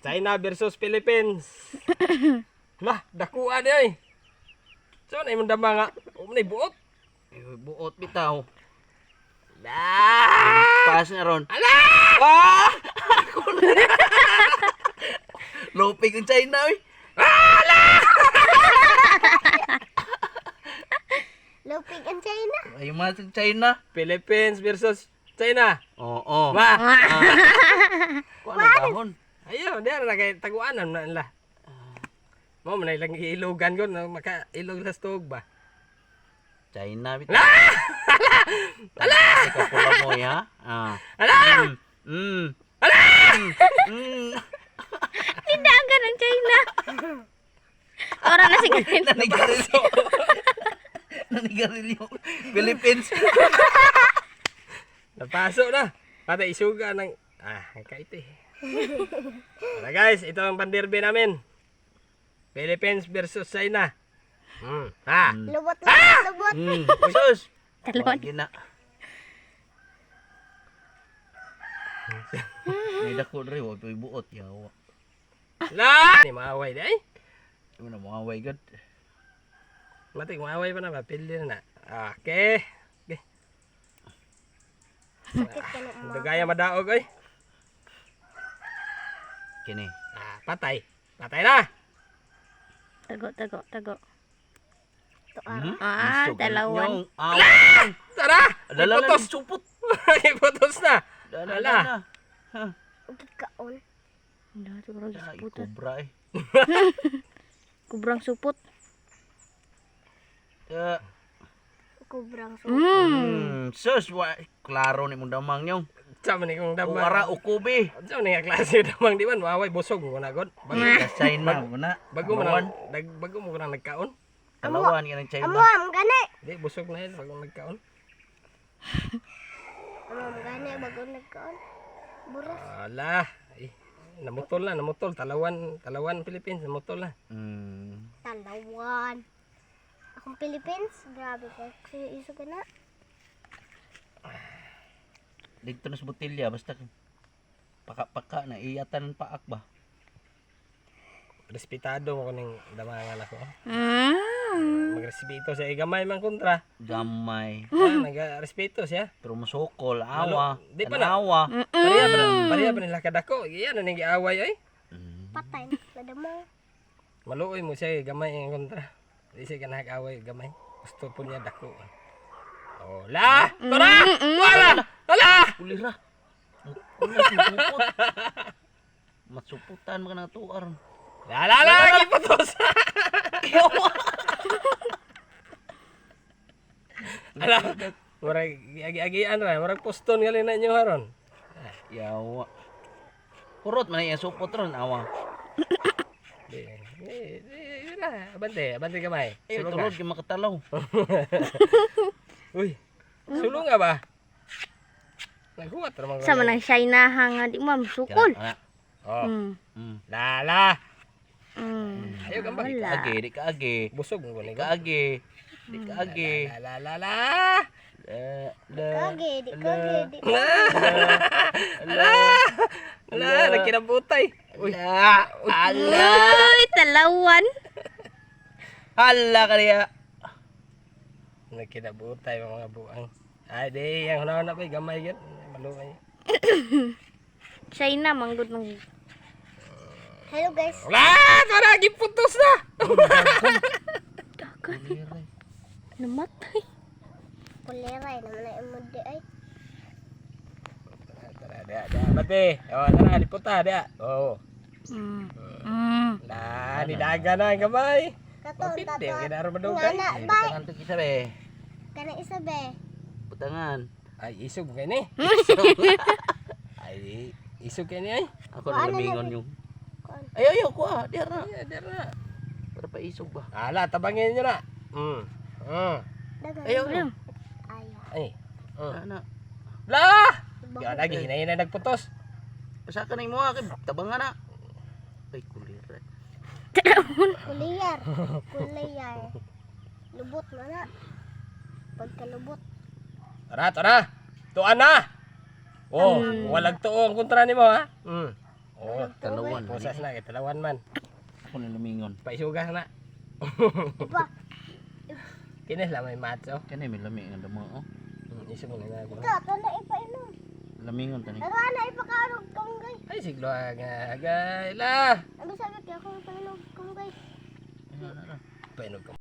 China versus Philippines. Lah, dakuan ay. So na imong dama nga, umay buot. Buot bitaw. Lah! Pas na ron. Ala! Ah! Lopig ang China oy. Lupig ang China. Ay mas ang China. Philippines versus China. Oo. Ma. Kuan na dahon. Ayo, dia na kay taguanan na nila. Mo man lang ilugan ko na maka ilog sa stog ba. China bitaw. Ala! Ikaw pula mo ya. Ah. Ala! Ala! Tindagan ang China. Orang na sigarin. Nanigarilyo. Nanigarilyo. Philippines. Napasok na. Pati isuga ng kaite. Wala guys, ito ang panderby namin. Philippines versus China. Ha. Lubot lang, lubot. Sus. Talon. Gina. May dako rin, wag ito'y buot. Yawa. La! Ni maaway di ay. Ano na mga way god. Mati maaway pa na ba? Pili na. Okay. Okay. Sakit ka na umaga. Dugaya madaog oy. Kini. Patay. Patay na. Tago. Gusto Dalawan. niyong away. Tara. Dala na Iputos. supot. Iputos na. Dala Ala. na. Gikaon. Ay, kubra eh. Kubrang supot. Uh, Kubrang supot. Sus, klaro ni mong damang yung. Sama ni kong damang. Uwara ukubi. Sama ni nga klase damang di man. Maaway busog mo na god. China mo na. Bago mo na. Bago mo na nagkaon. Talawan ka ng China. Amuam gani. Di busog na yun. Bago nagkaon. Amuam gani bago nagkaon. Buras. Ala. Ay, namutol. Talawan Philippines. Namutol na. Talawan. Akong Philippines, grabe ka. Kasi iso ka na. Dito na sa botilya, basta paka-paka na iyatan ng paak ba? Respetado mo kuning damangan ako. Magrespeto siya. Gamay man kontra. Gamay. Nag-respeto siya. Pero masukol, awa. Di pa na. Awa. Pareha pa nila kadako. Iyan na nang giaway ay. Patay. Ladamo. Maluoy mo siya. Gamay ang kontra. Di siya ka nakag-away. Gamay. Gusto po niya dako. Oh, la! Tara! Wala! Wala! Kulira. Wala supupot. Masuputan mga na tuar. La! Iputos! Ala! Murag agi-agian ra. Murag poston gali na inyo haron. Yawa. Kurot man yung supot ron, awa. Abante gamay. Eh, tulog yung makatalaw. Uy, sulong nga ba? Naghuwat naman ko. Sama ng China hanga di mo sukol. Oh. Lala. Ayaw ka ba? Di ka agi. Busog mo Di ni ka agi. Di ka agi. La. Kage, di kage. Ala, nagkinabutay. Uy. Ala. Uy, talawan. Ala ka niya. Nagkinabutay mga buang. Ay, di, yung hunahon na pa, gamay yan. Maluway. China, manggod ng... Hello guys. Wala! Tara, giputos na! Dagan. Namatay. Kuliray naman na imod ay. Tara, Bate. O, tara, liputa, dia. Oo. Nidaga na ang gamay. Katon, Mapindi, tato. kinaro madugay. Bay. Putangan to isa be. Kana isa be. Putangan. Ay, isog kayo ni. Ay, isog kayo ni ay. Ako na labingon yung. Ay, ko ah. Diyan na. Ay, dira na. Para pa isog ba? Ala, tabangin nyo na. Dagan. Ayaw. Ay. Ana. La! Yan, lagi, hinayin na nagputos. Pasa ka na yung mga tabangan na. Ay, kulira. Kuliyar. Lubot na na. Pagkalubot. Tara. Tuan na! Oh, walang tuong kontra ni mo ha. Oh, Talawan. pusas na, kay talawan man. Ako na lumingon. Paisuga na. Iba. Kinis lang may matso. Kanay may lami nga damo. Oh. Isog na nga. Ito, tanda ipainom. Lamingon tani. Nagana ipakarog kanggay. Ay, siglo nga, gay la. Ang sabi kaya kung ipainom kanggay. Ano na. Painog ka.